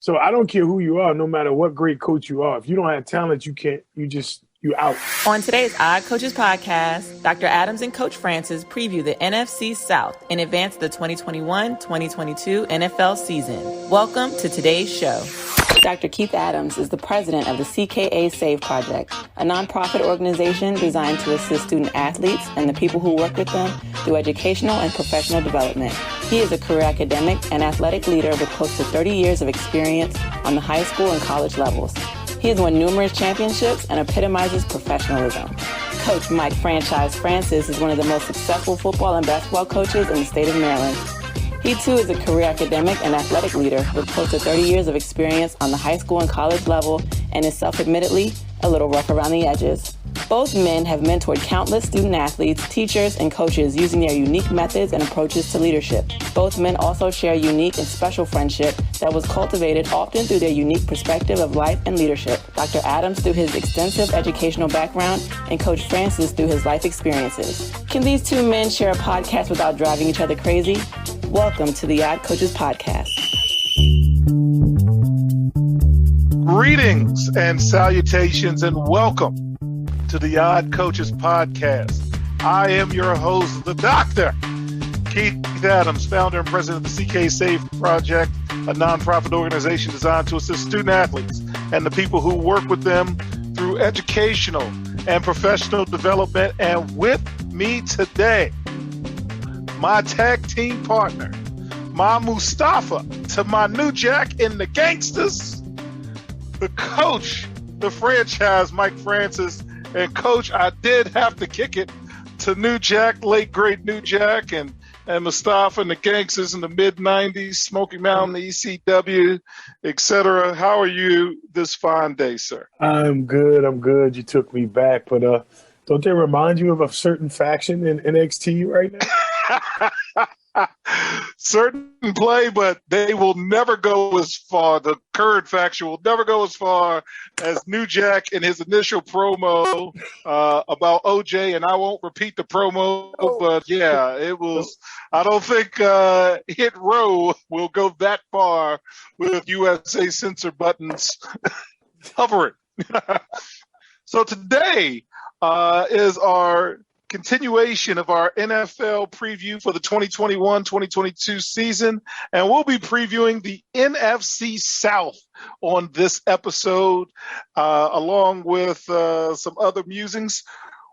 So I don't care who you are, no matter what great coach you are. If you don't have talent, you out. On today's Odd Coaches podcast, Dr. Adams and Coach Francis preview the NFC South in advance of the 2021-2022 NFL season. Welcome to today's show. Dr. Keith Adams is the president of the CKA Save Project, a nonprofit organization designed to assist student athletes and the people who work with them through educational and professional development. He is a career academic and athletic leader with close to 30 years of experience on the high school and college levels. He has won numerous championships and epitomizes professionalism. Coach Mike Franchise Francis is one of the most successful football and basketball coaches in the state of Maryland. He too is a career academic and athletic leader with close to 30 years of experience on the high school and college level and is self-admittedly a little rough around the edges. Both men have mentored countless student athletes, teachers, and coaches using their unique methods and approaches to leadership. Both men also share a unique and special friendship that was cultivated often through their unique perspective of life and leadership. Dr. Adams through his extensive educational background and Coach Francis through his life experiences. Can these two men share a podcast without driving each other crazy? Welcome to the Odd Coaches podcast. Greetings and salutations and welcome to the Odd Coaches podcast. I am your host, the Dr. Keith Adams, founder and president of the CK Save Project, a nonprofit organization designed to assist student athletes and the people who work with them through educational and professional development. And with me today, my tag team partner, my Mustafa to my New Jack in the Gangsters, the coach, the franchise, Mike Francis. And Coach, I did have to kick it to New Jack, late great New Jack, and Mustafa and the Gangsters in the mid-'90s, Smoky Mountain, ECW, etc. How are you this fine day, sir? I'm good. You took me back, but don't they remind you of a certain faction in NXT right now? Certain play, but they will never go as far. The current faction will never go as far as New Jack in his initial promo about OJ, and I won't repeat the promo, but yeah, it was. I don't think Hit Row will go that far with USA censor buttons hovering. So today is our continuation of our NFL preview for the 2021-2022 season, and we'll be previewing the NFC South on this episode, along with some other musings.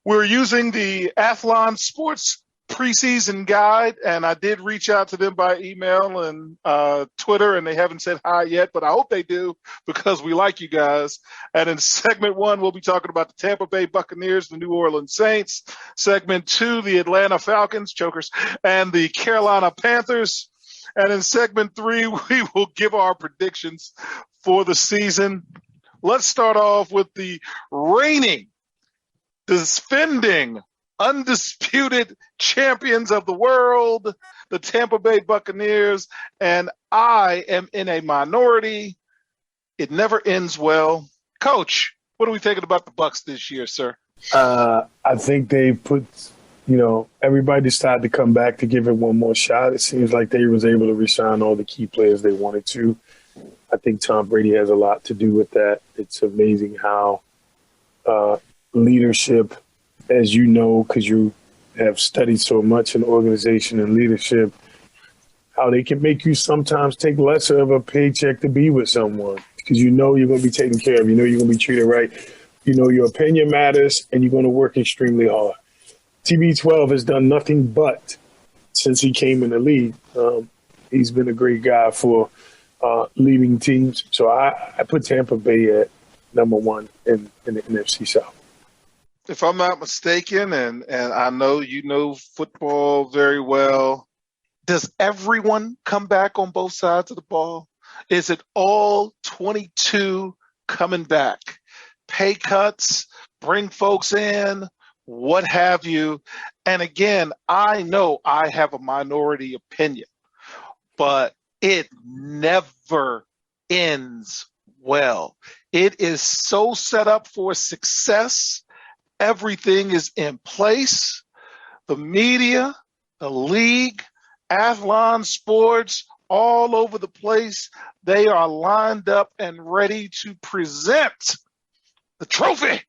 We're using the Athlon Sports preseason guide, and I did reach out to them by email and Twitter, and they haven't said hi yet, but I hope they do because we like you guys. And in segment 1, we'll be talking about the Tampa Bay Buccaneers, the New Orleans Saints. Segment 2, the Atlanta Falcons, chokers, and the Carolina Panthers. And in segment 3, we will give our predictions for the season. Let's start off with the reigning, defending, undisputed champions of the world, the Tampa Bay Buccaneers, and I am in a minority. It never ends well. Coach, what are we thinking about the Bucs this year, sir? I think they put, everybody decided to come back to give it one more shot. It seems like they was able to re-sign all the key players they wanted to. I think Tom Brady has a lot to do with that. It's amazing how leadership, as you know, because you have studied so much in organization and leadership, how they can make you sometimes take lesser of a paycheck to be with someone because you're going to be taken care of. You're going to be treated right. Your opinion matters, and you're going to work extremely hard. TB12 has done nothing but since he came in the league. He's been a great guy for leading teams. So I put Tampa Bay at number 1 in the NFC South. If I'm not mistaken, and I know you know football very well, does everyone come back on both sides of the ball? Is it all 22 coming back? Pay cuts, bring folks in, what have you. And again, I know I have a minority opinion, but it never ends well. It is so set up for success. Everything is in place. The media, the league, Athlon Sports, all over the place. They are lined up and ready to present the trophy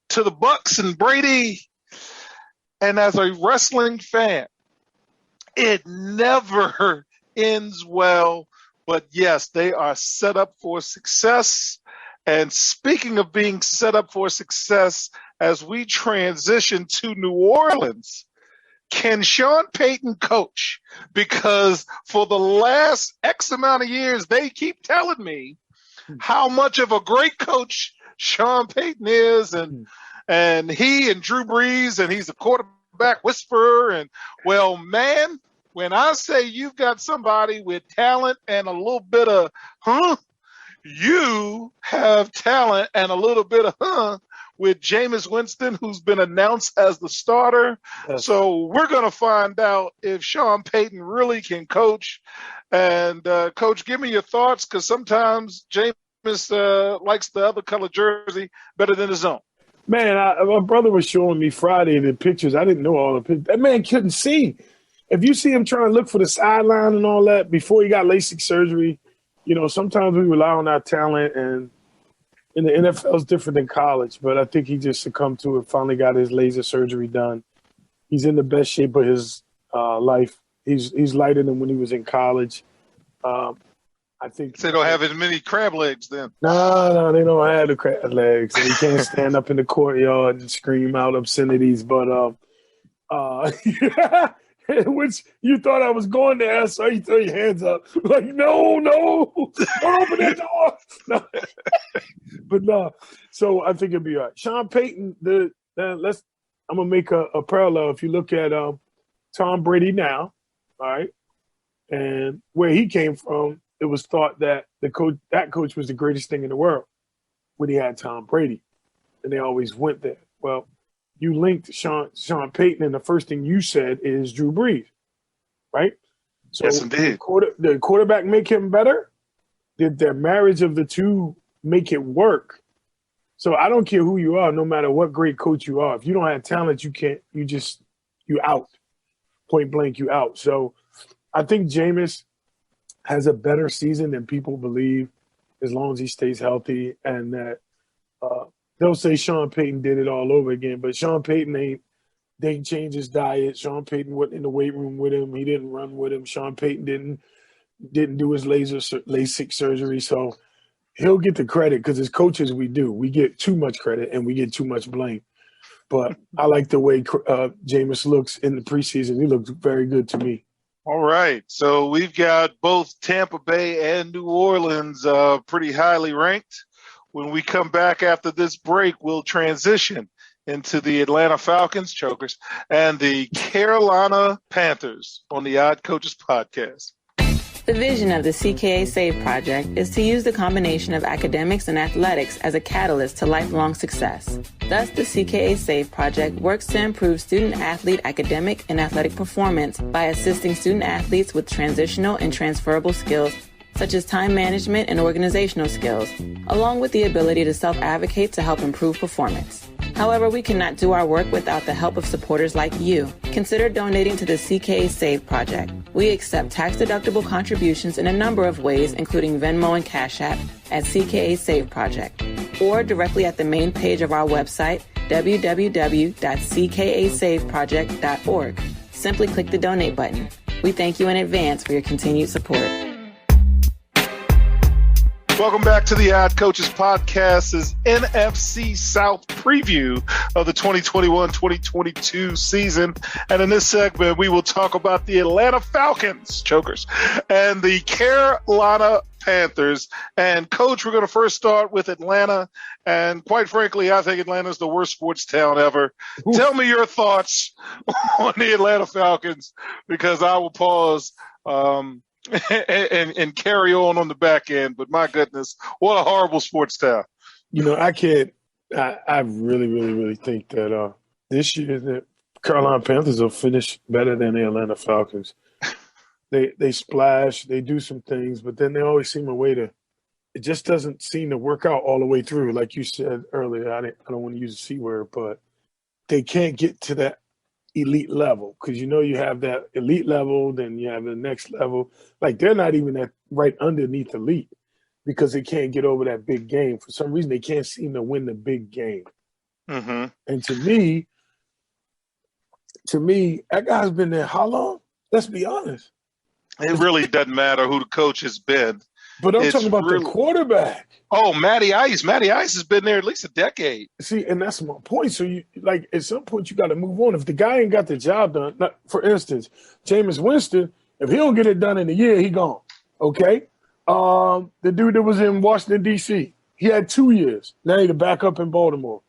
to the Bucks and Brady. And as a wrestling fan, it never ends well. But yes, they are set up for success. And speaking of being set up for success, as we transition to New Orleans, can Sean Payton coach? Because for the last X amount of years, they keep telling me how much of a great coach Sean Payton is, and he and Drew Brees, and he's a quarterback whisperer. And well, man, when I say you've got somebody with talent and a little bit of you have talent and a little bit of with Jameis Winston, who's been announced as the starter. Yes. So we're going to find out if Sean Payton really can coach. And, Coach, give me your thoughts, because sometimes Jameis likes the other color jersey better than his own. Man, my brother was showing me Friday the pictures. I didn't know all the pictures. That man couldn't see. If you see him trying to look for the sideline and all that before he got LASIK surgery, you know, sometimes we rely on our talent, and in the NFL is different than college, but I think he just succumbed to it, finally got his laser surgery done. He's in the best shape of his life. He's lighter than when he was in college. I think they don't have as many crab legs then. No, they don't have the crab legs. And he can't stand up in the courtyard and scream out obscenities. But which you thought I was going there, so you throw your hands up like, no, don't open that door. No. But no, so I think it'll be all right. Sean Payton, I'm gonna make a parallel. If you look at Tom Brady now, all right, and where he came from, it was thought that that coach was the greatest thing in the world when he had Tom Brady, and they always went there. Well, you linked Sean Payton, and the first thing you said is Drew Brees, right? So yes, indeed. Did the quarterback make him better? Did their marriage of the two make it work? So I don't care who you are, no matter what great coach you are. If you don't have talent, you out. Point blank, you out. So I think Jameis has a better season than people believe, as long as he stays healthy, and that they'll say Sean Payton did it all over again, but Sean Payton didn't change his diet. Sean Payton wasn't in the weight room with him. He didn't run with him. Sean Payton didn't do his LASIK surgery. So he'll get the credit, because as coaches we do. We get too much credit and we get too much blame. But I like the way Jameis looks in the preseason. He looks very good to me. All right. So we've got both Tampa Bay and New Orleans pretty highly ranked. When we come back after this break, we'll transition into the Atlanta Falcons, chokers, and the Carolina Panthers on the Odd Coaches podcast. The vision of the CKA SAVE project is to use the combination of academics and athletics as a catalyst to lifelong success. Thus, the CKA SAVE project works to improve student-athlete academic and athletic performance by assisting student-athletes with transitional and transferable skills such as time management and organizational skills, along with the ability to self-advocate to help improve performance. However, we cannot do our work without the help of supporters like you. Consider donating to the CKA SAVE project. We accept tax-deductible contributions in a number of ways, including Venmo and Cash App at CKA SAVE project, or directly at the main page of our website, www.ckasaveproject.org. Simply click the donate button. We thank you in advance for your continued support. Welcome back to the Odd Coaches Podcast's NFC South preview of the 2021-2022 season. And in this segment, we will talk about the Atlanta Falcons, chokers, and the Carolina Panthers. And, Coach, we're going to first start with Atlanta. And quite frankly, I think Atlanta is the worst sports town ever. Ooh. Tell me your thoughts on the Atlanta Falcons, because I will pause and carry on the back end. But my goodness, what a horrible sports town. You know, I really think that this year the Carolina Panthers will finish better than the Atlanta Falcons. They splash, they do some things, but then they always seem a way to – it just doesn't seem to work out all the way through. Like you said earlier, I don't want to use the C word, but they can't get to that elite level, because you have that elite level, then you have the next level. Like they're not even at right underneath elite because they can't get over that big game. For some reason, they can't seem to win the big game. Mm-hmm. And to me, that guy's been there how long? Let's be honest. It really doesn't matter who the coach has been. But I'm It's talking about really- the quarterback. Oh, Matty Ice. Matty Ice has been there at least a decade. See, and that's my point. So you like at some point you got to move on. If the guy ain't got the job done, for instance, Jameis Winston, if he don't get it done in a year, he gone. Okay. The dude that was in Washington D.C., he had 2 years. Now he's the backup in Baltimore.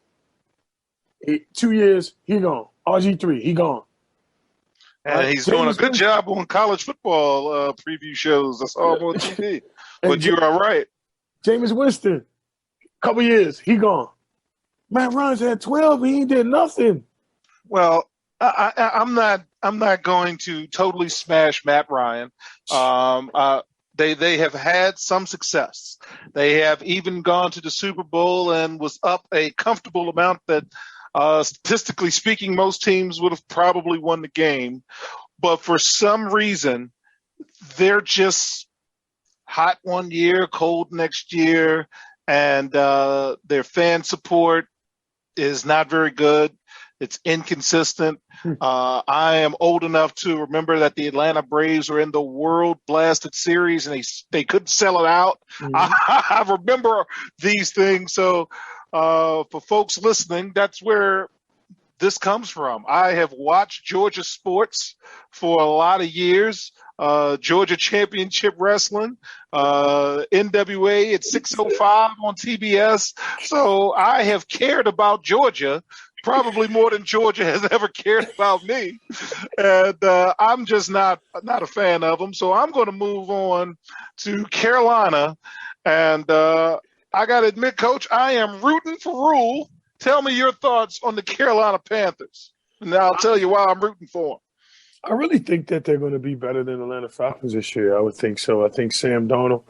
2 years, he gone. RG3, he gone. And he's doing a good job on college football preview shows. I saw him on TV. But you are right. Jameis Winston, couple years, he gone. Matt Ryan's had 12, he ain't did nothing. Well, I'm not going to totally smash Matt Ryan. They have had some success. They have even gone to the Super Bowl and was up a comfortable amount that statistically speaking, most teams would have probably won the game. But for some reason, they're just hot one year, cold next year, and their fan support is not very good. It's inconsistent. I am old enough to remember that the Atlanta Braves were in the World Blasted Series and they couldn't sell it out. Mm-hmm. I remember these things. So for folks listening, that's where this comes from. I have watched Georgia sports for a lot of years. Georgia Championship Wrestling, NWA at 6:05 on TBS. So I have cared about Georgia probably more than Georgia has ever cared about me. And I'm just not a fan of them. So I'm going to move on to Carolina. And I got to admit, Coach, I am rooting for Rule. Tell me your thoughts on the Carolina Panthers. And I'll tell you why I'm rooting for them. I really think that they're going to be better than Atlanta Falcons this year. I would think so. I think Sam Darnold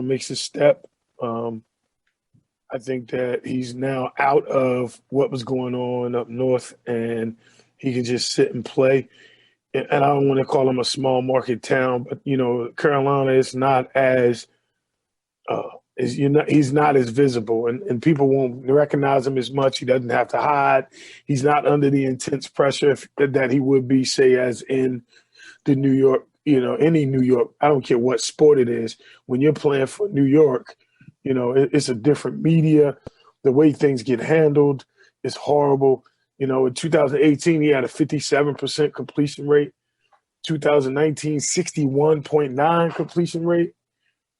makes a step. I think that he's now out of what was going on up north, and he can just sit and play. And I don't want to call him a small market town, but Carolina is not as he's not as visible, and people won't recognize him as much. He doesn't have to hide. He's not under the intense pressure that he would be, say, as in the New York, any New York. I don't care what sport it is. When you're playing for New York, it's a different media. The way things get handled is horrible. In 2018, he had a 57% completion rate. 2019, 61.9 completion rate.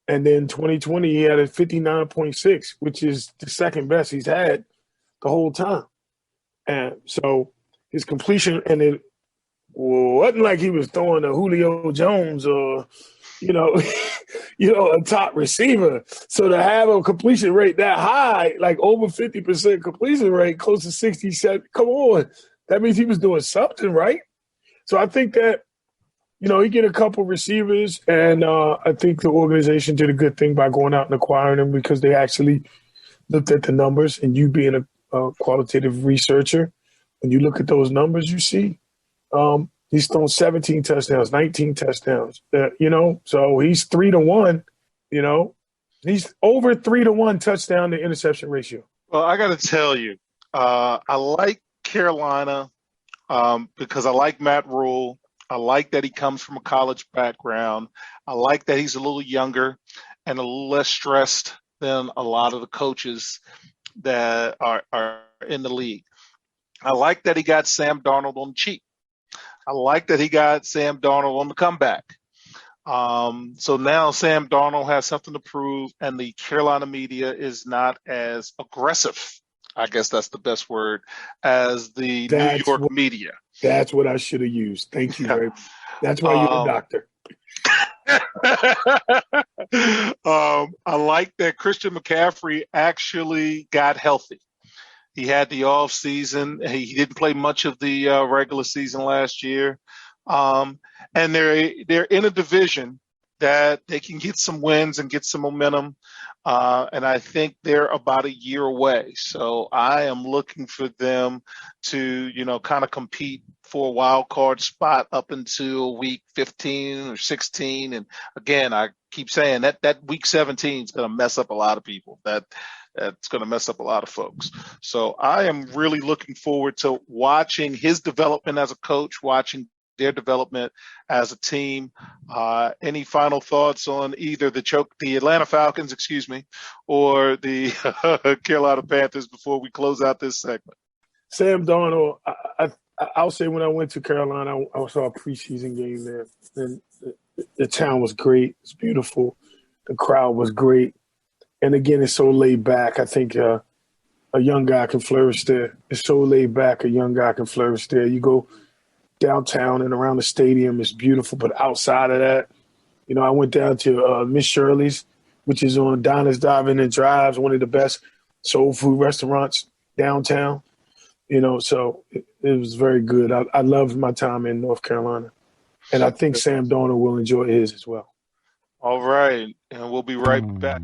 And then 2020, he had a 59.6, which is the second best he's had the whole time. And so his completion, and it wasn't like he was throwing to Julio Jones or, a top receiver. So to have a completion rate that high, like over 50% completion rate, close to 67, come on. That means he was doing something, right? So I think that, he get a couple receivers, and I think the organization did a good thing by going out and acquiring them because they actually looked at the numbers. And you being a qualitative researcher, when you look at those numbers, you see he's thrown 17 touchdowns, 19 touchdowns. So he's 3-1. He's over 3-1 touchdown to interception ratio. Well, I got to tell you, I like Carolina because I like Matt Rule. I like that he comes from a college background. I like that he's a little younger and a little less stressed than a lot of the coaches that are in the league. I like that he got Sam Darnold on the cheap. I like that he got Sam Darnold on the comeback. So now Sam Darnold has something to prove, and the Carolina media is not as aggressive, I guess that's the best word, as the New York media. That's what I should have used. Thank you very much. That's why you're a doctor. I like that Christian McCaffrey actually got healthy. He had the off season. He didn't play much of the regular season last year. And they're in a division that they can get some wins and get some momentum. And I think they're about a year away. So I am looking for them to, kind of compete for a wild card spot up until week 15 or 16. And again, I keep saying that week 17 is going to mess up a lot of people. That's going to mess up a lot of folks. So I am really looking forward to watching his development as a coach, watching their development as a team. Any final thoughts on either the Atlanta Falcons, or the Carolina Panthers before we close out this segment? Sam Darnold, I'll say when I went to Carolina, I saw a preseason game there, and the town was great. It's beautiful. The crowd was great. And again, it's so laid back. I think a young guy can flourish there. It's so laid back, a young guy can flourish there. You go downtown and around the stadium, it's beautiful. But outside of that, I went down to Miss Shirley's, which is on Diners, Drive-In and Drives, one of the best soul food restaurants downtown. So it was very good. I loved my time in North Carolina. And I think Sam Darnold will enjoy his as well. All right. And we'll be right back.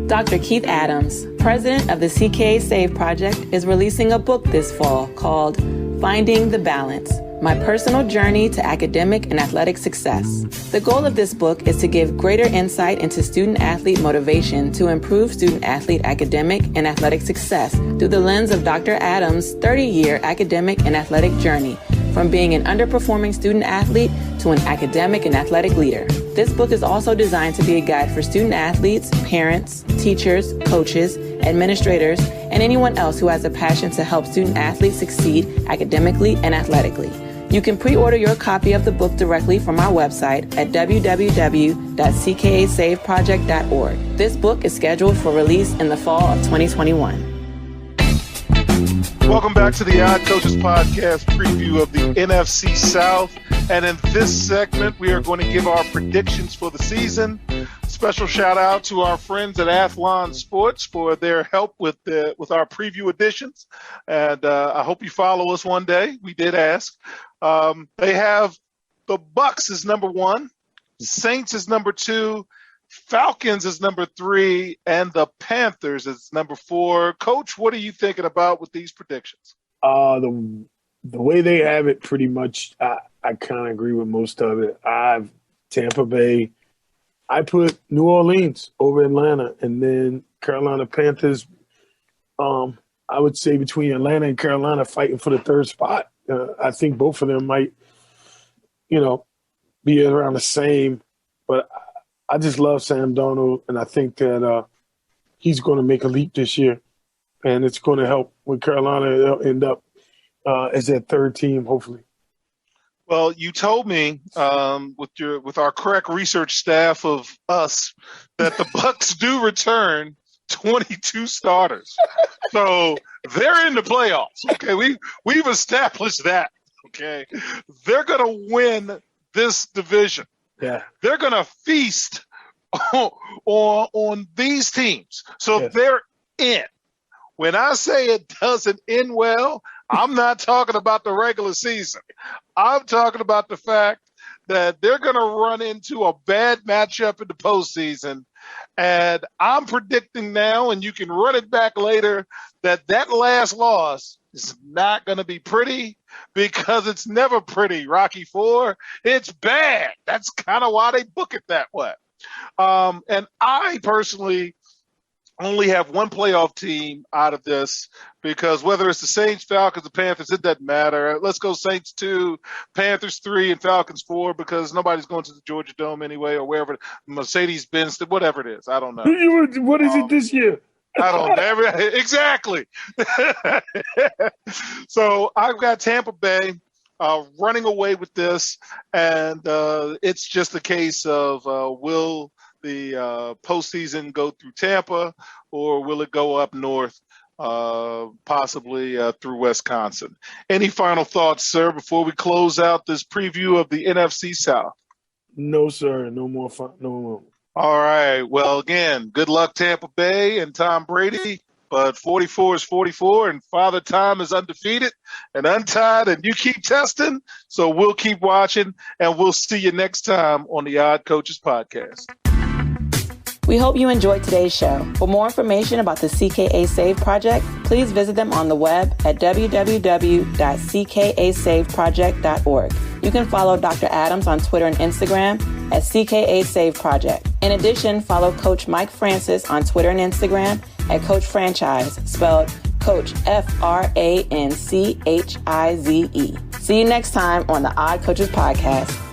Dr. Keith Adams, president of the CKA Save Project, is releasing a book this fall called Finding the Balance: My Personal Journey to Academic and Athletic Success. The goal of this book is to give greater insight into student-athlete motivation to improve student-athlete academic and athletic success through the lens of Dr. Adams' 30-year academic and athletic journey, from being an underperforming student-athlete to an academic and athletic leader. This book is also designed to be a guide for student-athletes, parents, teachers, coaches, administrators, and anyone else who has a passion to help student-athletes succeed academically and athletically. You can pre-order your copy of the book directly from our website at www.ckasaveproject.org. This book is scheduled for release in the fall of 2021. Welcome back to the Odd Coaches Podcast preview of the NFC South. And in this segment, we are going to give our predictions for the season. Special shout out to our friends at Athlon Sports for their help with our preview editions. And I hope you follow us one day. We did ask. They have the Bucks as number 1, Saints as number 2, Falcons is number 3, and the Panthers is number 4. Coach, what are you thinking about with these predictions? The way they have it, pretty much, I kind of agree with most of it. I've Tampa Bay. I put New Orleans over Atlanta, and then Carolina Panthers. I would say between Atlanta and Carolina fighting for the third spot. I think both of them might, be around the same, but I just love Sam Darnold, and I think that he's going to make a leap this year, and it's going to help with Carolina. They'll end up as their third team, hopefully. Well, you told me with our correct research staff of us that the Bucks do return 22 starters, so they're in the playoffs. Okay, we've established that. Okay, they're going to win this division. Yeah, they're going to feast on these teams. So yes. They're in. When I say it doesn't end well, I'm not talking about the regular season. I'm talking about the fact that they're going to run into a bad matchup in the postseason. And I'm predicting now, and you can run it back later, that last loss is not going to be pretty, because it's never pretty, Rocky IV. It's bad. That's kind of why they book it that way. And I personally only have one playoff team out of this, because whether it's the Saints, Falcons, or Panthers, it doesn't matter. Let's go Saints 2, Panthers 3, and Falcons 4, because nobody's going to the Georgia Dome anyway, or wherever, Mercedes-Benz, whatever it is. I don't know. What is it this year? I don't know. Exactly. So I've got Tampa Bay running away with this, and it's just a case of will the postseason go through Tampa, or will it go up north, possibly through Wisconsin? Any final thoughts, sir, before we close out this preview of the NFC South? No, sir. No more fun. No more. All right. Well, again, good luck, Tampa Bay and Tom Brady. but 44 is 44, and Father Time is undefeated and untied, and you keep testing. So we'll keep watching, and we'll see you next time on the Odd Coaches Podcast. We hope you enjoyed today's show. For more information about the CKA Save Project, please visit them on the web at www.ckasaveproject.org. You can follow Dr. Adams on Twitter and Instagram at CKA Save Project. In addition, follow Coach Mike Francis on Twitter and Instagram at Coach Franchise, spelled Coach Franchize. See you next time on the Odd Coaches Podcast.